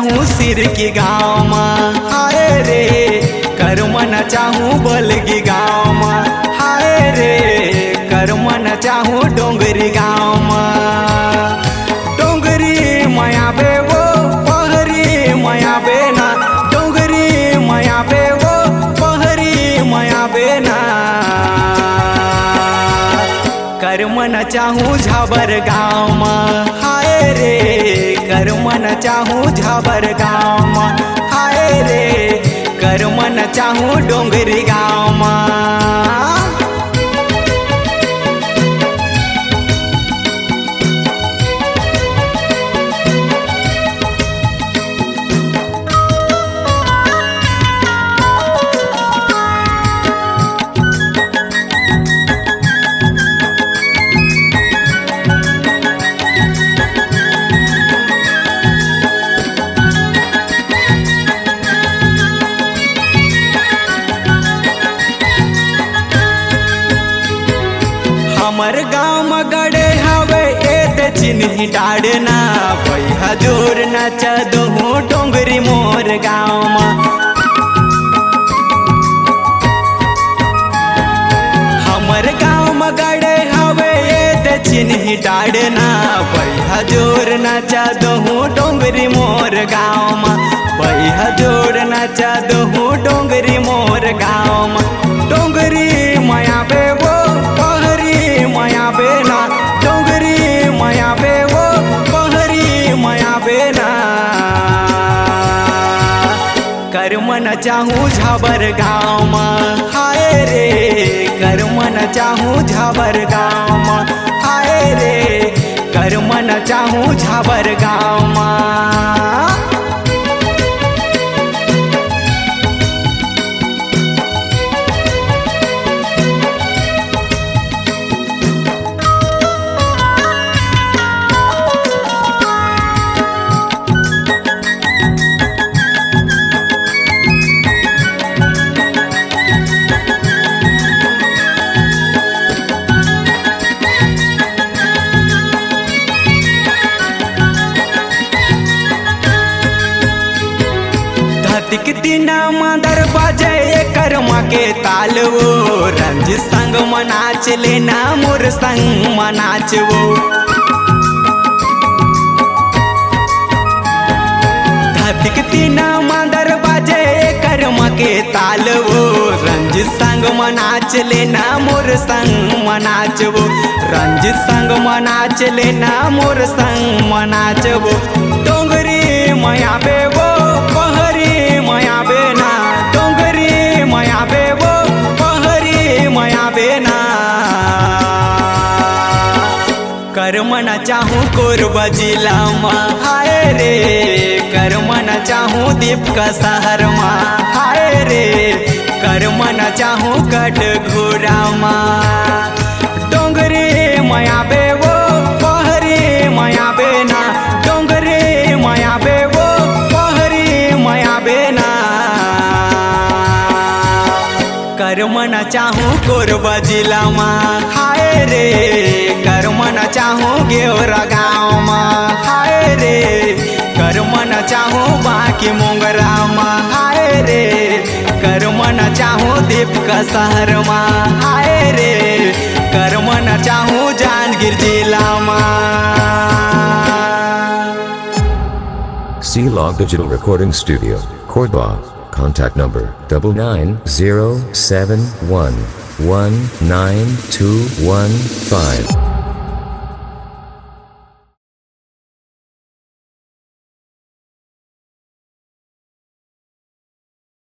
चाहूँ सिर की गाँव में, हाय रे कर्म न चाहूँ बलगी गाँव में, हाय रे कर्म न चाहूँ डोंगरी गाँव में। डोंगरी माया बे वो पहरी माया बेना, डोंगरी माया बे वो पहरी माया बेना। कर्म न चाहूँ झाबर गाँव में, हाय रे कर्म न चाहूँ झाबर गाँव में, हाय रे कर्म न चाहूँ डोंगरी गाँव में। हमर गाँव में गड़े हवे एत चिन्ही डाड़ना, पैहा जोर नच दहूँ डोंगरी मोर गाँव में। हमर गाँव में गड़े हवे एत चिन्ही डाड़ना, पैहा जोर नच दहूँ डोंगरी मोर गाँव में, पैहा जोर नच दहूँ डोंगरी मोर गाँव में। डोंगरी माया बे वो पहरी माया बेना, डोंगरी माया बे वो पहरी माया बेना। कर्म न चाहूँ झाबर गाँव में, हाय रे कर्म न चाहूँ झाबर गाँव में, हाय रे कर्म न चाहूँ झाबर गाँव में। दिक दिना मादर बाजे कर्मा के ताल वो, रंज संग मनाच लेना मोर संग मनाच वो। दिक दिना मादर बाजे कर्मा के ताल वो, रंज संग मनाच लेना मोर संग मनाच वो, रंज संग मनाच लेना मोर संग मनाच वो। डोंगरी माया बे वो पहरी माया बेना, डोंगरी माया बे वो पहरी माया बेना। कर्म न चाहूँ कोरबा जिला में, हाय रे कर्म न चाहूँ दीप का शहर में, हाय रे कर्म न चाहूँ कट घोड़ा में। डोंगरी माया बे वो पहरी माया बेना, डोंगरी माया बे वो पहरी माया बेना। कर्म न चाहूँ कोरबा जिला में, हाय रे कर्म न चाहूँ गेवरा गाँव में, हाय रे कर्म न चाहूँ बाकी मोंगरा में, हाय रे कर्म न चाहूँ दीप का शहर में, हाय रे कर्म न चाहूँ जांजगीर जिला में। C-Log Digital Recording Studio, Cordoba. Contact number 99071192115.